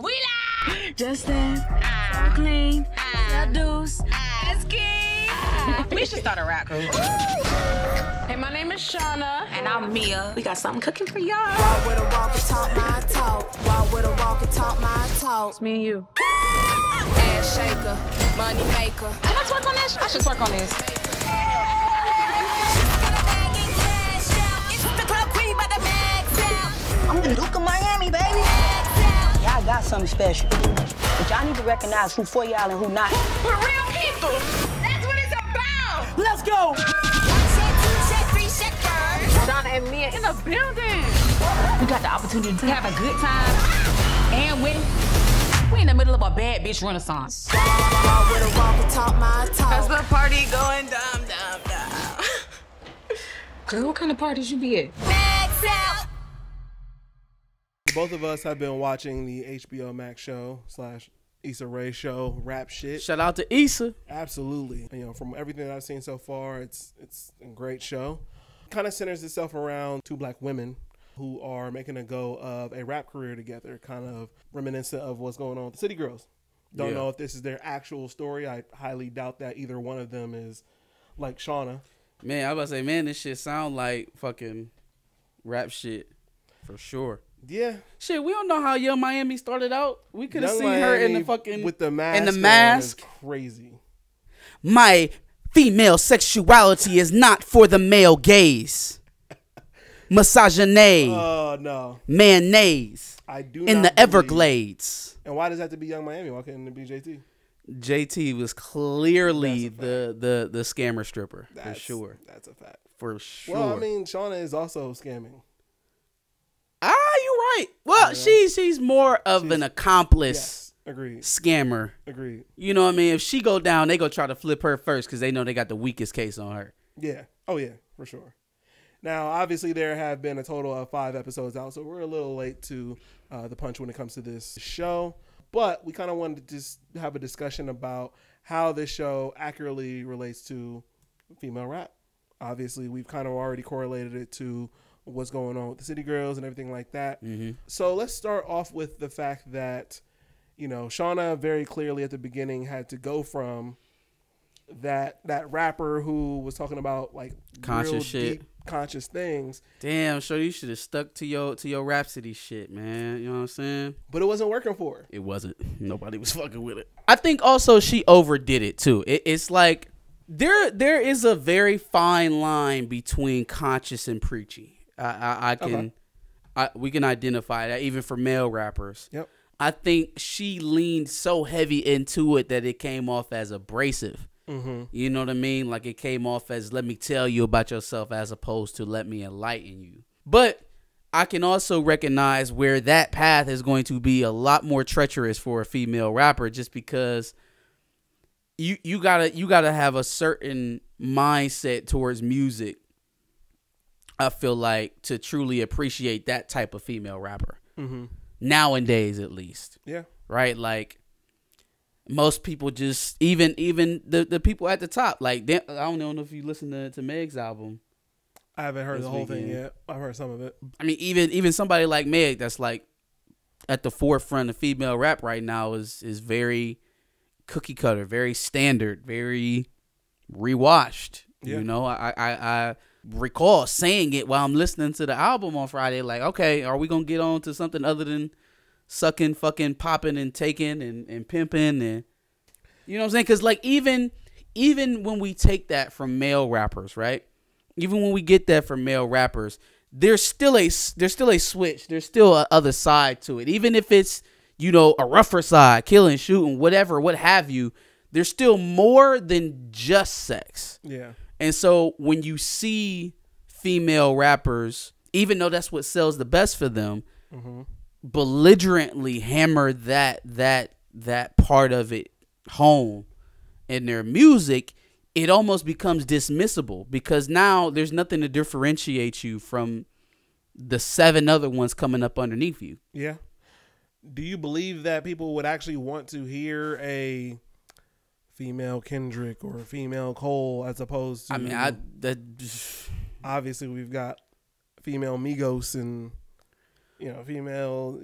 We live. Justin, so clean, seduce, ski. We should start a rap group. Hey, my name is Shauna. And I'm Mia. We got something cooking for y'all. Walk with a walk and talk my talk. Walk with a walk and talk my talk. It's me and you. Ass shaker, money maker. Can I twerk on this? I should twerk on this. I'm the Duke of Miami, baby. Y'all got something special. But y'all need to recognize who for y'all and who not. We're real people. That's what it's about. Let's go! Shauna and Mia in the building. We got the opportunity to have a good time and win. We in the middle of a bad bitch renaissance. Walk with a walk and talk my talk. How's the party going? Dumb. Girl, what kind of parties you be at? Max out. Both of us have been watching the HBO Max show / Issa Rae show, rap shit. Shout out to Issa. Absolutely. You know, from everything that I've seen so far, it's a great show. Kind of centers itself around two black women who are making a go of a rap career together, kind of reminiscent of what's going on with the City Girls. Don't know if this is their actual story. I highly doubt that either one of them is like Shauna. Man, I was about to say, man, this shit sound like fucking rap shit for sure. Yeah. Shit, we don't know how Young Miami started out. We could have Young seen her in Miami the fucking with the mask. in the on mask. is crazy. My female sexuality is not for the male gaze. Misogyny. Oh no. Mayonnaise. I do in not the believe- Everglades. And why does that have to be Young Miami? Why couldn't it be JT? JT was clearly the scammer stripper for sure. That's a fact. For sure. Well, I mean, Shauna is also scamming. You're right. Well, she's more of an accomplice. Yes, agreed. Scammer. Agreed. You know what I mean? If she go down, they go try to flip her first because they know they got the weakest case on her. Yeah. Oh yeah, for sure. Now, obviously, there have been a total of 5 episodes out, so we're a little late to the punch when it comes to this show. But we kind of wanted to just have a discussion about how this show accurately relates to female rap. Obviously, we've kind of already correlated it to what's going on with the City Girls and everything like that. Mm-hmm. So let's start off with the fact that, you know, Shauna very clearly at the beginning had to go from that rapper who was talking about like conscious real shit, deep, conscious things. Damn, so you should have stuck to your Rhapsody shit, man. You know what I'm saying? But it wasn't working for her. It wasn't. Nobody was fucking with it. I think also she overdid it too. It's like there is a very fine line between conscious and preachy. We can identify that even for male rappers. Yep. I think she leaned so heavy into it that it came off as abrasive. Mm-hmm. You know what I mean? Like it came off as let me tell you about yourself as opposed to let me enlighten you. But I can also recognize where that path is going to be a lot more treacherous for a female rapper just because you gotta have a certain mindset towards music. I feel like to truly appreciate that type of female rapper. Mm-hmm. Nowadays, at least. Yeah. Right? Like most people just even the people at the top, like I don't know if you listen to Meg's album. I haven't heard the whole thing yet. I've heard some of it. I mean, even somebody like Meg that's like at the forefront of female rap right now is very cookie cutter, very standard, very rewashed. Yeah. You know, I recall saying it while I'm listening to the album on Friday, like, okay, are we gonna get on to something other than sucking, fucking, popping, and taking and pimping, and you know what I'm saying? Because like even when we take that from male rappers, right? Even when we get that from male rappers, there's still a switch. There's still a other side to it. Even if it's, you know, a rougher side, killing, shooting, whatever, what have you. There's still more than just sex. Yeah. And so when you see female rappers, even though that's what sells the best for them, mm-hmm. belligerently hammer that part of it home in their music, it almost becomes dismissible because now there's nothing to differentiate you from the 7 other ones coming up underneath you. Yeah. Do you believe that people would actually want to hear a female Kendrick or a female Cole as opposed to? I mean, obviously we've got female Migos and female.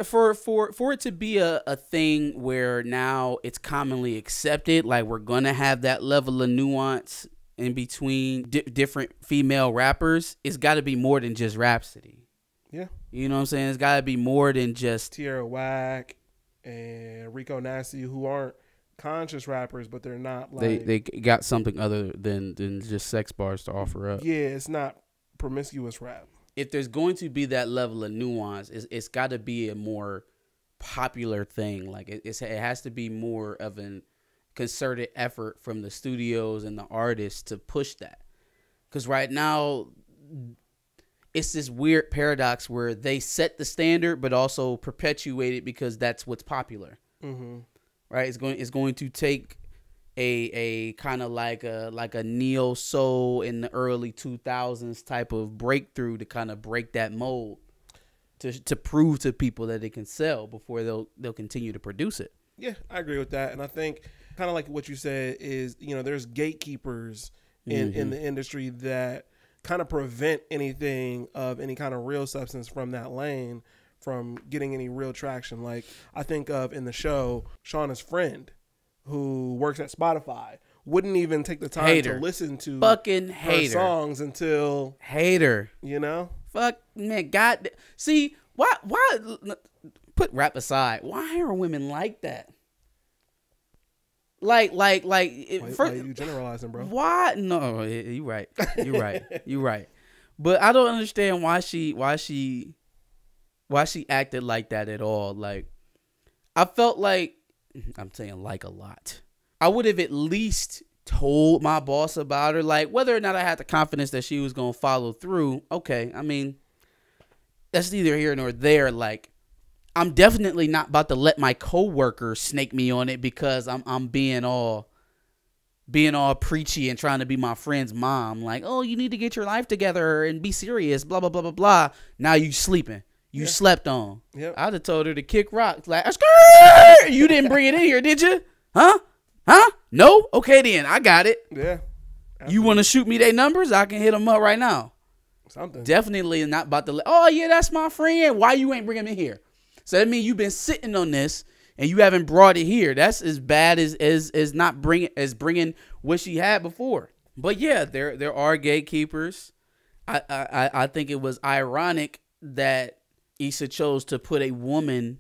For it to be a thing where now it's commonly accepted, like we're gonna have that level of nuance in between different female rappers. It's got to be more than just Rhapsody. Yeah, you know what I'm saying. It's got to be more than just Tierra Whack and Rico Nasty, who aren't conscious rappers, but they're not like they got something other than just sex bars to offer up. Yeah, it's not promiscuous rap. If there's going to be that level of nuance, it's got to be a more popular thing. Like it has to be more of an concerted effort from the studios and the artists to push that. Because right now, it's this weird paradox where they set the standard, but also perpetuate it because that's what's popular. Mm-hmm. Right? It's going to take a kind of like a neo soul in the early 2000s type of breakthrough to kind of break that mold, to prove to people that they can sell before they'll continue to produce it. Yeah, I agree with that, and I think kind of like what you said is, there's gatekeepers in the industry that kind of prevent anything of any kind of real substance from that lane from getting any real traction. Like I think of in the show, Shauna's friend who works at Spotify wouldn't even take the time to listen to fucking her songs until fuck man. God, see why put rap aside, why are women like that? Like why you generalizing, bro? Why? No, you right. You're right. But I don't understand why she acted like that at all. Like I felt like, I'm saying like a lot. I would have at least told my boss about her, like whether or not I had the confidence that she was gonna follow through. Okay, I mean that's neither here nor there. Like I'm definitely not about to let my coworker snake me on it because I'm being all preachy and trying to be my friend's mom. Like, oh, you need to get your life together and be serious, blah, blah, blah, blah, blah. Now you sleeping. You slept on. Yep. I'd have told her to kick rocks. Like, you didn't bring it in here, did you? Huh? No? Okay, then. I got it. Yeah. Absolutely. You want to shoot me their numbers? I can hit them up right now. Something. Definitely not about to oh, yeah, that's my friend. Why you ain't bringing me here? So that means you've been sitting on this and you haven't brought it here. That's as bad as not bringing what she had before. But yeah, there are gatekeepers. I think it was ironic that Issa chose to put a woman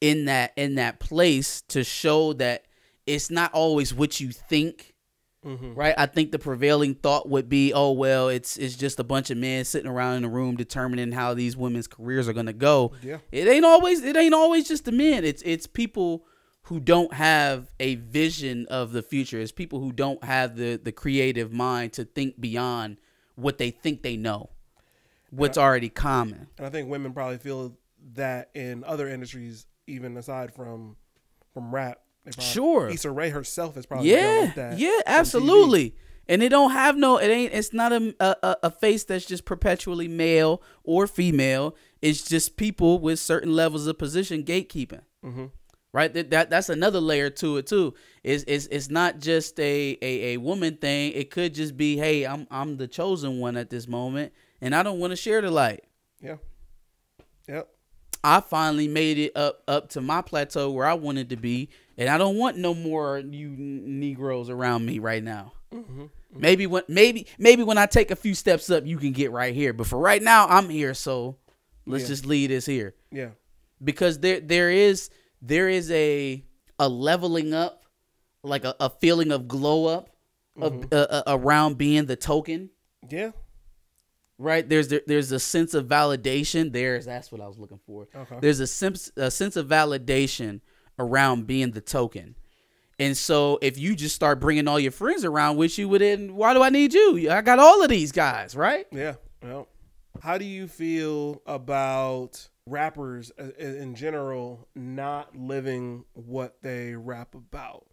in that place to show that it's not always what you think. Mm-hmm. Right, I think the prevailing thought would be, oh well, it's just a bunch of men sitting around in a room determining how these women's careers are gonna go. Yeah, it ain't always just the men. It's people who don't have a vision of the future. It's people who don't have the creative mind to think beyond what they think they know, what's already common. And I think women probably feel that in other industries, even aside from rap. Sure, Issa Rae herself is probably like that. Yeah, absolutely. And it's not a face that's just perpetually male or female. It's just people with certain levels of position gatekeeping. Mm-hmm. Right. That's another layer to it too. It's not just a woman thing. It could just be, hey, I'm the chosen one at this moment, and I don't want to share the light. Yeah. Yep. I finally made it up to my plateau where I wanted to be, and I don't want no more you Negroes around me right now. Mm-hmm. Mm-hmm. Maybe when I take a few steps up, you can get right here. But for right now, I'm here, so let's just leave this here. Yeah, because there is a leveling up, like a feeling of glow up, around being the token. Yeah. Right, there's a sense of validation. That's what I was looking for. Okay. There's a sense of validation around being the token, and so if you just start bringing all your friends around with you, then why do I need you? I got all of these guys, right? Yeah. Well, how do you feel about rappers in general not living what they rap about?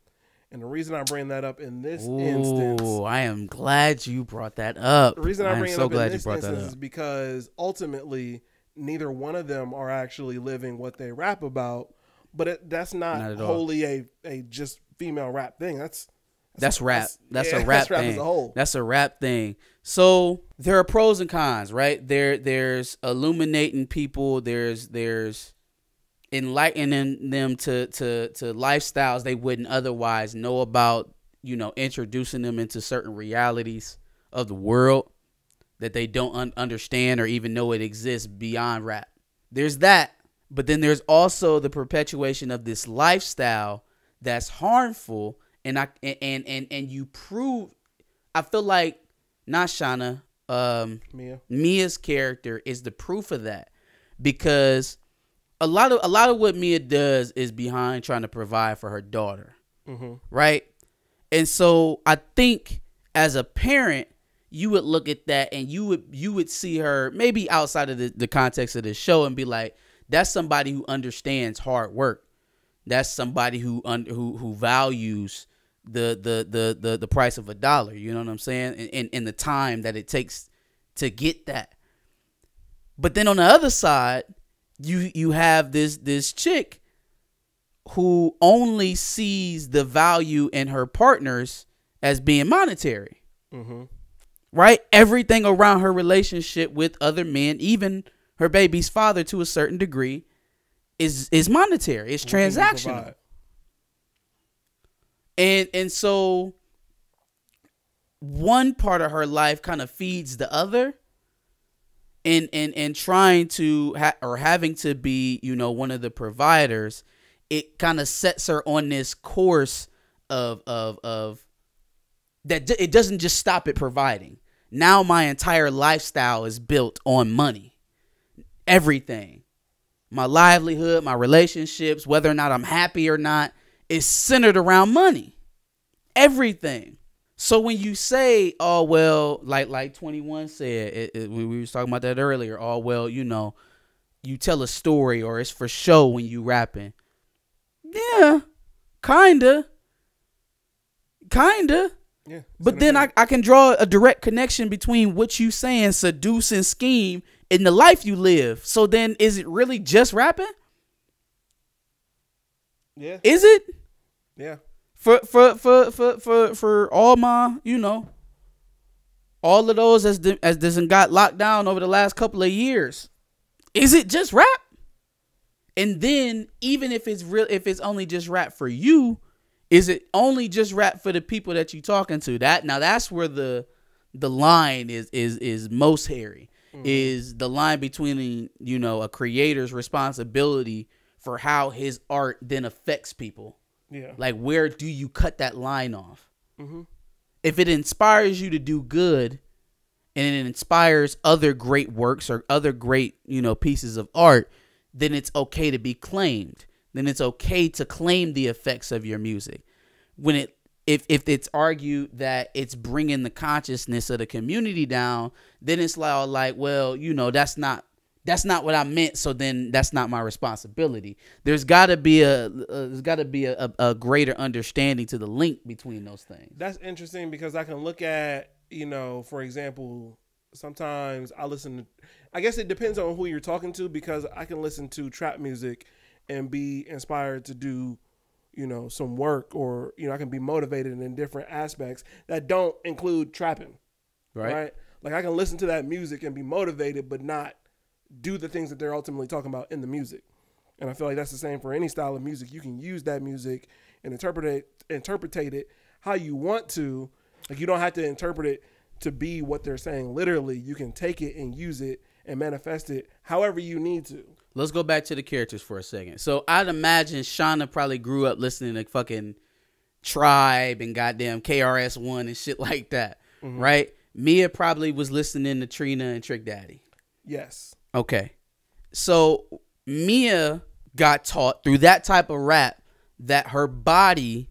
And the reason I bring that up in this instance... I am glad you brought that up. The reason I bring it up in this instance is because ultimately, neither one of them are actually living what they rap about. But that's not wholly a just female rap thing. That's That's rap. That's yeah, a rap that's rap thing. as a whole. That's a rap thing. So there are pros and cons, right? There's illuminating people. There's enlightening them to lifestyles they wouldn't otherwise know about. You know, introducing them into certain realities of the world that they don't understand or even know it exists beyond rap. There's that. But then there's also the perpetuation of this lifestyle that's harmful. And you prove, I feel like, not Shauna, Mia's character is the proof of that, because a lot of what Mia does is behind trying to provide for her daughter, right? And so I think as a parent, you would look at that and you would see her maybe outside of the context of the show and be like, that's somebody who understands hard work. That's somebody who values the price of a dollar. You know what I'm saying? And the time that it takes to get that. But then on the other side, you have this chick who only sees the value in her partners as being monetary. Right? Everything around her relationship with other men, even her baby's father to a certain degree, is monetary. It's transactional. And so one part of her life kind of feeds the other, and trying to or having to be, you know, one of the providers, it kind of sets her on this course of that it doesn't just stop at providing. Now my entire lifestyle is built on money. Everything. My livelihood, my relationships, whether or not I'm happy or not, is centered around money. Everything. So when you say, oh, well, like 21 said, we were talking about that earlier. Oh, well, you know, you tell a story or it's for show when you rapping. Yeah, kinda. Yeah, but then I can draw a direct connection between what you saying, seduce and scheme, and the life you live. So then is it really just rapping? Yeah. Is it? Yeah. For all my, you know, all of those as doesn't got locked down over the last couple of years, is it just rap? And then even if it's only just rap for you, is it only just rap for the people that you talking to? That's where the line is most hairy. Is the line between, you know, a creator's responsibility for how his art then affects people. Yeah. Like, where do you cut that line off? If it inspires you to do good and it inspires other great works or other great, you know, pieces of art, then it's okay to be claimed. Then it's okay to claim the effects of your music. When if it's argued that it's bringing the consciousness of the community down, then it's like, well, you know, that's not what I meant. So then that's not my responsibility. There's got to be a greater understanding to the link between those things. That's interesting because I can look at, you know, for example, sometimes I guess it depends on who you're talking to, because I can listen to trap music and be inspired to do, you know, some work, or, you know, I can be motivated in different aspects that don't include trapping. Right? Like I can listen to that music and be motivated, but not do the things that they're ultimately talking about in the music. And I feel like that's the same for any style of music. You can use that music and interpret it how you want to. Like, you don't have to interpret it to be what they're saying literally. You can take it and use it and manifest it however you need to. Let's go back to the characters for a second. So I'd imagine Shauna probably grew up listening to fucking Tribe and goddamn KRS-One and shit like that, right? Mia probably was listening to Trina and Trick Daddy. Yes. Okay. So Mia got taught through that type of rap that her body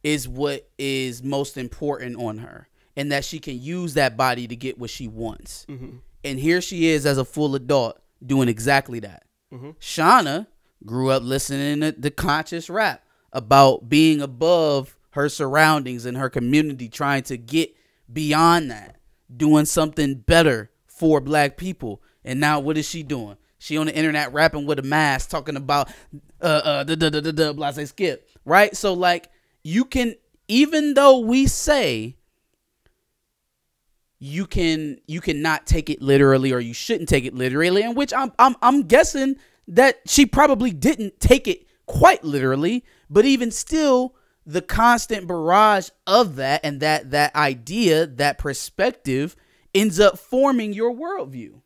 is what is most important on her, and that she can use that body to get what she wants. And here she is as a full adult doing exactly that. Shauna grew up listening to the conscious rap about being above her surroundings and her community, trying to get beyond that, doing something better for black people. And now what is she doing? She on the internet rapping with a mask, talking about blase skip, right? So like, you can, even though we say you cannot take it literally, or you shouldn't take it literally, in which I'm guessing that she probably didn't take it quite literally, but even still, the constant barrage of that and that idea, that perspective, ends up forming your worldview.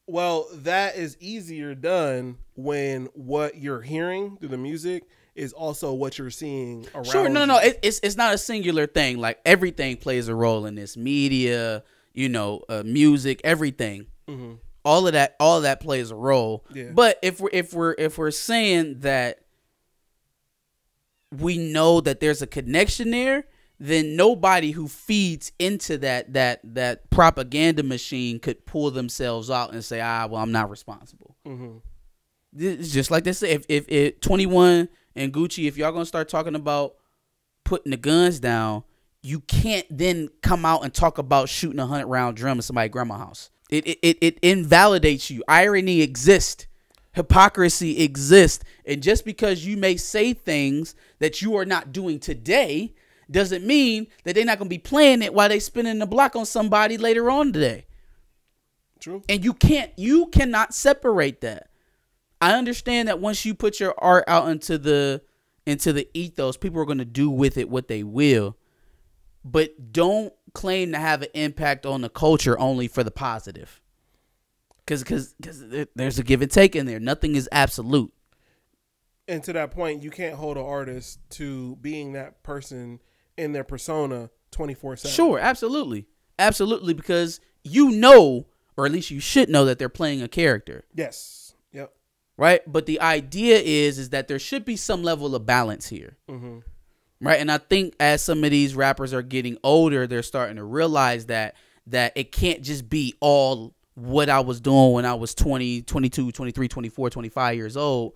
Well, that is easier done when what you're hearing through the music is also what you're seeing around. Sure, no. It's not a singular thing. Like, everything plays a role in this. Media, music, everything. Mm-hmm. All of that plays a role. Yeah. But if we're saying that we know that there's a connection there, then nobody who feeds into that propaganda machine could pull themselves out and say, well, I'm not responsible. Mm-hmm. It's just like they say, if 21 and Gucci, if y'all gonna start talking about putting the guns down, you can't then come out and talk about shooting a 100-round drum in somebody's grandma's house. It invalidates you. Irony exists. Hypocrisy exists. And just because you may say things that you are not doing today doesn't mean that they're not going to be playing it while they spinning the block on somebody later on today. True. And you cannot separate that. I understand that once you put your art out into the ethos, people are going to do with it what they will. But don't claim to have an impact on the culture only for the positive. Because there's a give and take in there. Nothing is absolute. And to that point, you can't hold an artist to being that person in their persona 24/7. Sure, absolutely. Absolutely, because or at least you should know, that they're playing a character. Yes. Yep. Right? But the idea is that there should be some level of balance here. Mm-hmm. Right? And I think as some of these rappers are getting older, they're starting to realize that it can't just be all what I was doing when I was 20, 22, 23, 24, 25 years old.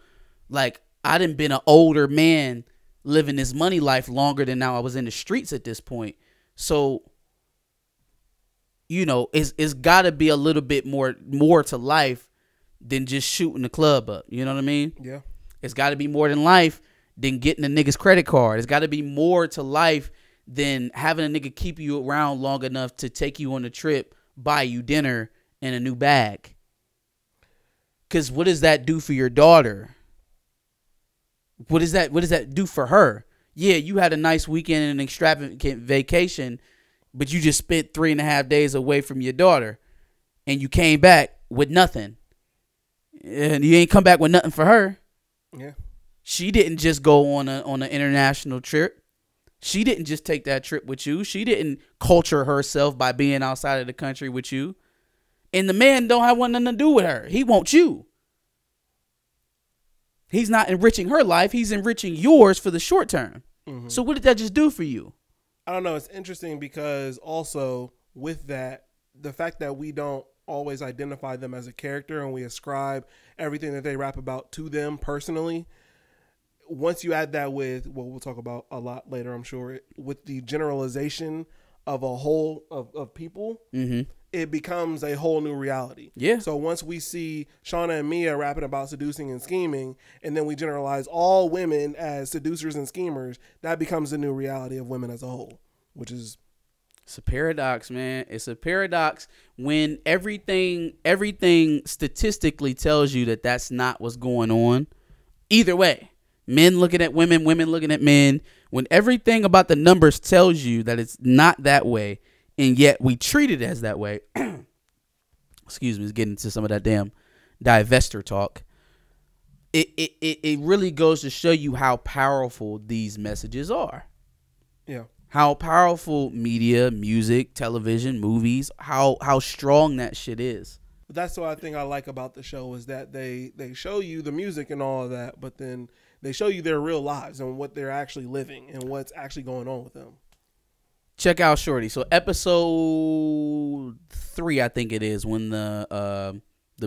Like, I done been an older man living this money life longer than now I was in the streets at this point. So, it's got to be a little bit more to life than just shooting the club up. You know what I mean? Yeah. It's got to be more than life than getting a nigga's credit card. It's got to be more to life than having a nigga keep you around long enough to take you on a trip, buy you dinner and a new bag. Because what does that do for your daughter? What does that do for her? Yeah, you had a nice weekend and an extravagant vacation, but you just spent 3.5 days away from your daughter, and you came back with nothing. And you ain't come back with nothing for her. Yeah. She didn't just go on an international trip. She didn't just take that trip with you. She didn't culture herself by being outside of the country with you. And the man don't have nothing to do with her. He wants you. He's not enriching her life. He's enriching yours for the short term. Mm-hmm. So what did that just do for you? I don't know. It's interesting because also with that, the fact that we don't always identify them as a character and we ascribe everything that they rap about to them personally. Once you add that with what we'll talk about a lot later, I'm sure, with the generalization of a whole of people, mm-hmm. it becomes a whole new reality. Yeah. So once we see Shauna and Mia rapping about seducing and scheming, and then we generalize all women as seducers and schemers, that becomes the new reality of women as a whole, which is... It's a paradox, man. It's a paradox when everything statistically tells you that that's not what's going on. Either way, men looking at women, women looking at men. When everything about the numbers tells you that it's not that way, and yet we treat it as that way. Excuse me, it's getting into some of that damn divester talk. It really goes to show you how powerful these messages are. Yeah. How powerful media, music, television, movies, how strong that shit is. That's what I think I like about the show is that they show you the music and all of that, but then they show you their real lives and what they're actually living and what's actually going on with them. Check out Shorty. So episode 3, I think it is, when the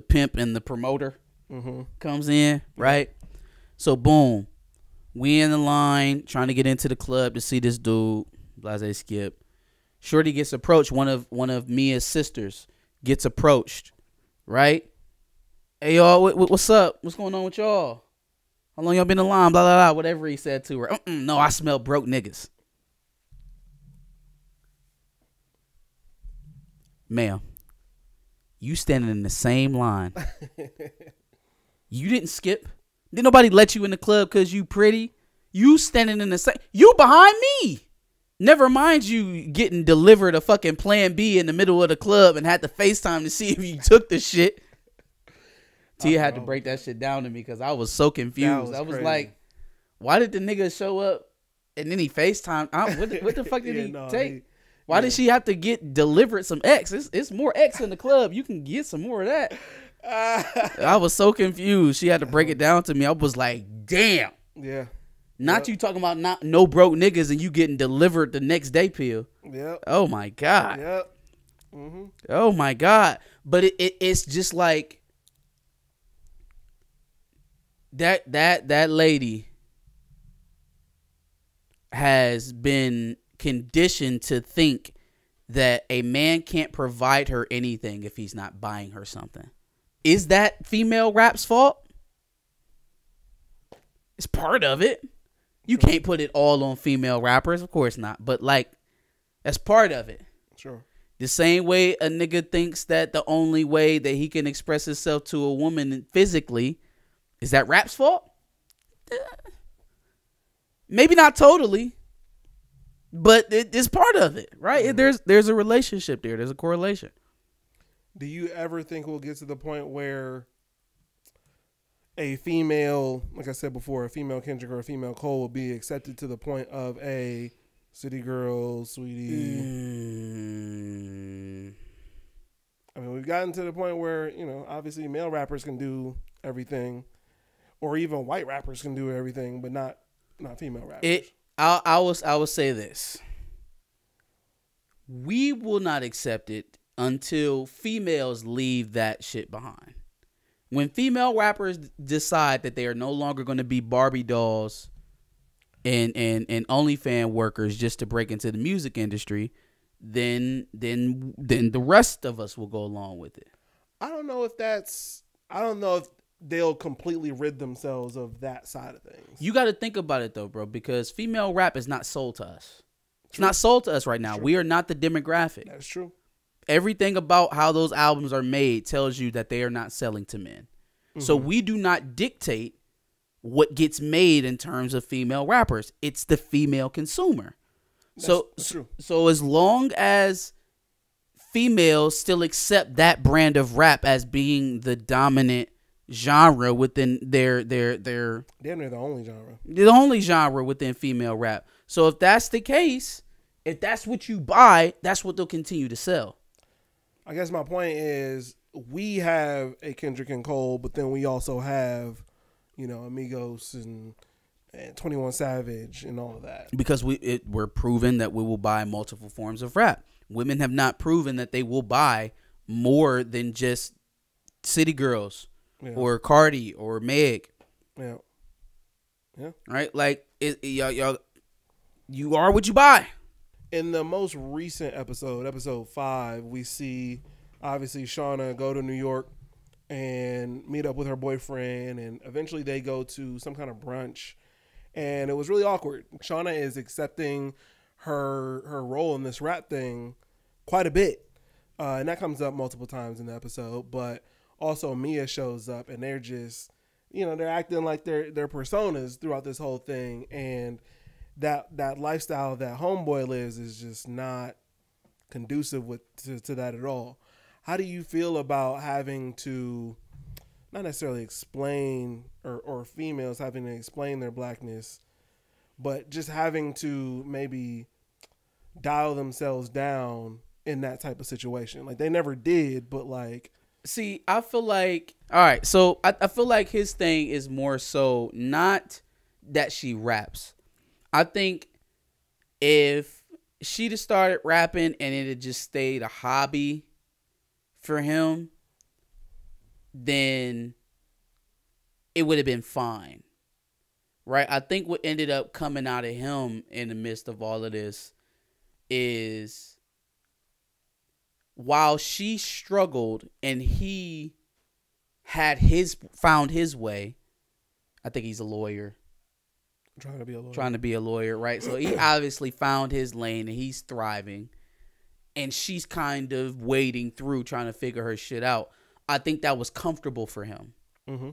pimp and the promoter mm-hmm. comes in, right? So boom, we in the line trying to get into the club to see this dude. Blase Skip. Shorty gets approached. One of Mia's sisters gets approached, right? Hey y'all, what's up? What's going on with y'all? How long y'all been in line? Blah blah blah. Whatever he said to her. No, I smell broke niggas. ma'am, you standing in the same line. You didn't skip. Didn't nobody let you in the club because you pretty. You standing in the same. You behind me. Never mind you getting delivered a fucking Plan B in the middle of the club and had to FaceTime to see if you took the shit. Tia had to break that shit down to me because I was so confused. I was crazy. like, why did the nigga show up and then he FaceTime? What the fuck did he take? Why did she have to get delivered some X? It's more X in the club. You can get some more of that. I was so confused. She had to break it down to me. I was like, damn. Yeah. Not you talking about no broke niggas and you getting delivered the next day pill. Yep. Oh my God. Yep. Mm-hmm. Oh my God. But it's just like that lady has been conditioned to think that a man can't provide her anything if he's not buying her something. Is that female rap's fault? It's part of it. You can't put it all on female rappers, of course not. But like, that's part of it. Sure. The same way a nigga thinks that the only way that he can express himself to a woman physically is that rap's fault. Maybe not totally, but it's part of it, right? Mm-hmm. There's a relationship there. There's a correlation. Do you ever think we'll get to the point where a female, like I said before, a female Kendrick or a female Cole will be accepted to the point of a City Girl, Sweetie? I mean, we've gotten to the point where, you know, obviously male rappers can do everything, or even white rappers can do everything, but not female rappers. I will say this. We will not accept it until females leave that shit behind. When female rappers decide that they are no longer going to be Barbie dolls and OnlyFans workers just to break into the music industry, then the rest of us will go along with it. I don't know if they'll completely rid themselves of that side of things. You got to think about it though, bro, because female rap is not sold to us. It's not sold to us right now. True. We are not the demographic. That's true. Everything about how those albums are made tells you that they are not selling to men. Mm-hmm. So we do not dictate what gets made in terms of female rappers. It's the female consumer. That's true. So as long as females still accept that brand of rap as being the dominant genre within their damn near the only genre. The only genre within female rap. So if that's the case, if that's what you buy, that's what they'll continue to sell. I guess my point is we have a Kendrick and Cole, but then we also have, you know, Amigos and 21 Savage and all of that. Because we're proven that we will buy multiple forms of rap. Women have not proven that they will buy more than just City Girls or Cardi or Meg. Yeah. Yeah. Right? Like, y'all, you are what you buy. In the most recent episode 5, we see obviously Shauna go to New York and meet up with her boyfriend, and eventually they go to some kind of brunch, and it was really awkward. Shauna is accepting her role in this rap thing quite a bit, and that comes up multiple times in the episode. But also Mia shows up, and they're just, you know, they're acting like they're personas throughout this whole thing, and that lifestyle that Homeboy lives is just not conducive to that at all. How do you feel about having to not necessarily explain or females having to explain their blackness, but just having to maybe dial themselves down in that type of situation? Like, they never did, but like, see, I feel like, all right, so I feel like his thing is more so not that she raps. I think if she'd have started rapping and it had just stayed a hobby for him, then it would have been fine. Right? I think what ended up coming out of him in the midst of all of this is while she struggled and he had found his way, I think he's a lawyer. Trying to be a lawyer, right? So he obviously found his lane and he's thriving. and she's kind of wading through trying to figure her shit out. I think that was comfortable for him. Mm-hmm.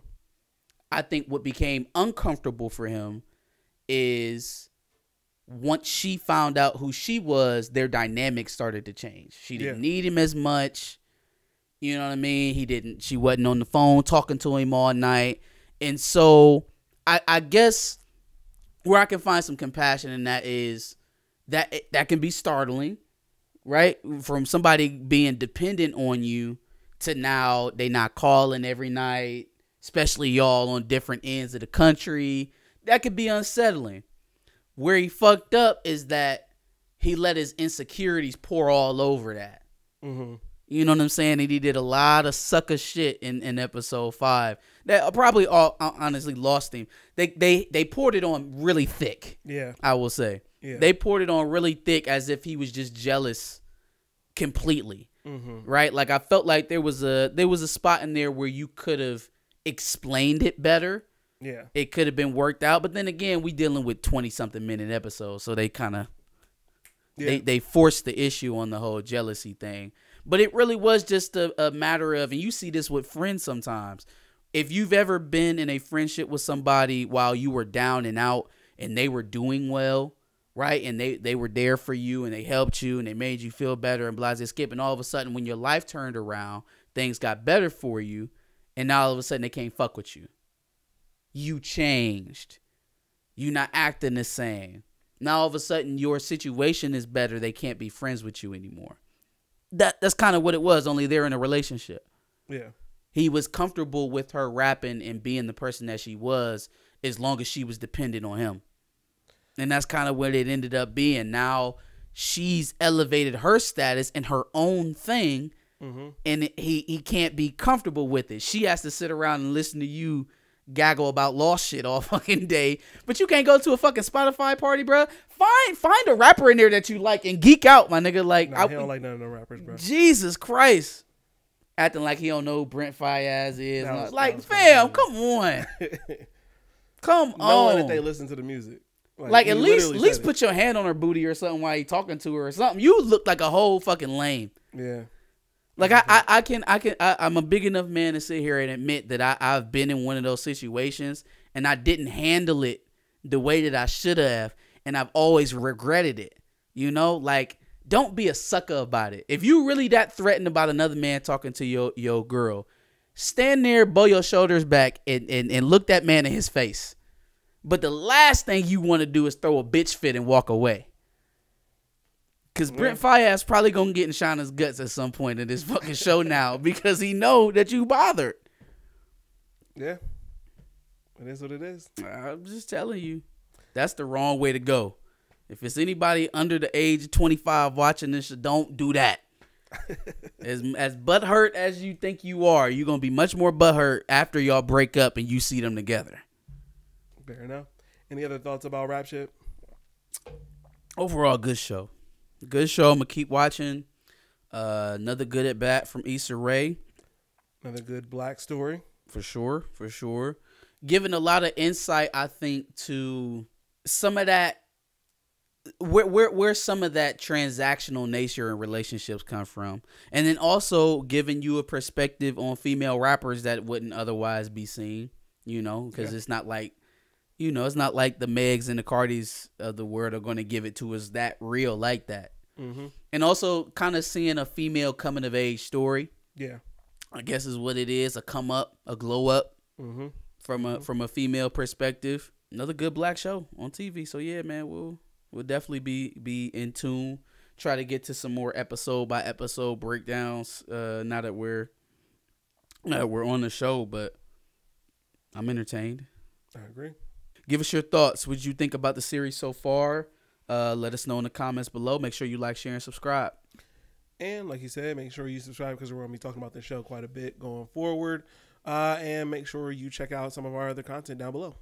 I think what became uncomfortable for him is once she found out who she was, their dynamic started to change. She didn't need him as much. You know what I mean? She wasn't on the phone talking to him all night. And so I guess where I can find some compassion in that is that can be startling, right? From somebody being dependent on you to now they not calling every night, especially y'all on different ends of the country. That could be unsettling. Where he fucked up is that he let his insecurities pour all over that. Mm-hmm. You know what I'm saying? And he did a lot of sucker shit in episode 5 that probably all honestly lost him. They poured it on really thick. Yeah, I will say. Yeah. They poured it on really thick as if he was just jealous completely. Mm-hmm. Right? Like I felt like there was a spot in there where you could have explained it better. Yeah, it could have been worked out. But then again, we dealing with 20-something minute episodes, so they kind of they forced the issue on the whole jealousy thing. But it really was just a matter of, and you see this with friends sometimes. If you've ever been in a friendship with somebody while you were down and out and they were doing well, right? And they were there for you and they helped you and they made you feel better and blah, blah, skip. And all of a sudden when your life turned around, things got better for you. And now all of a sudden they can't fuck with you. You changed. You not acting the same. Now all of a sudden your situation is better. They can't be friends with you anymore. That's kind of what it was, only they're in a relationship. Yeah. He was comfortable with her rapping and being the person that she was as long as she was dependent on him. And that's kind of what it ended up being. Now she's elevated her status in her own thing, and he can't be comfortable with it. She has to sit around and listen to you gaggle about lost shit all fucking day, but you can't go to a fucking Spotify party, bro. Find a rapper in there that you like and geek out, my nigga. Like, nah, he don't like none of the rappers, bro. Jesus Christ, acting like he don't know who Brent Faiyaz is. Like, fam, come on, come on. Knowing that they listen to the music, like at least put your hand on her booty or something while you talking to her or something. You look like a whole fucking lame. Yeah. Like I'm a big enough man to sit here and admit that I've been in one of those situations and I didn't handle it the way that I should have, and I've always regretted it. You know, like, don't be a sucker about it. If you really that threatened about another man talking to your girl, stand there, bow your shoulders back, and look that man in his face. But the last thing you want to do is throw a bitch fit and walk away. Because Brent Faiyaz probably going to get in Shauna's guts at some point in this fucking show now because he know that you bothered. Yeah. It is what it is. I'm just telling you. That's the wrong way to go. If it's anybody under the age of 25 watching this, don't do that. As butthurt as you think you are, you're going to be much more butthurt after y'all break up and you see them together. Fair enough. Any other thoughts about Rap Shit? Overall, good show. Good show. I'm going to keep watching. Another good at bat from Issa Rae. Another good black story. For sure. For sure. Giving a lot of insight, I think, to some of that, where some of that transactional nature in relationships come from. And then also giving you a perspective on female rappers that wouldn't otherwise be seen, you know, because it's not like, you know, it's not like the Megs and the Cardis of the world are going to give it to us that real like that. Mm-hmm. And also kind of seeing a female coming of age story. Yeah. I guess is what it is. A come up, a glow up from a female perspective. Another good black show on TV. So yeah, man, we'll definitely be in tune. Try to get to some more episode by episode breakdowns now that we're on the show, but I'm entertained. I agree. Give us your thoughts. What did you think about the series so far? Let us know in the comments below. Make sure you like, share, and subscribe. And like you said, make sure you subscribe because we're going to be talking about this show quite a bit going forward. And make sure you check out some of our other content down below.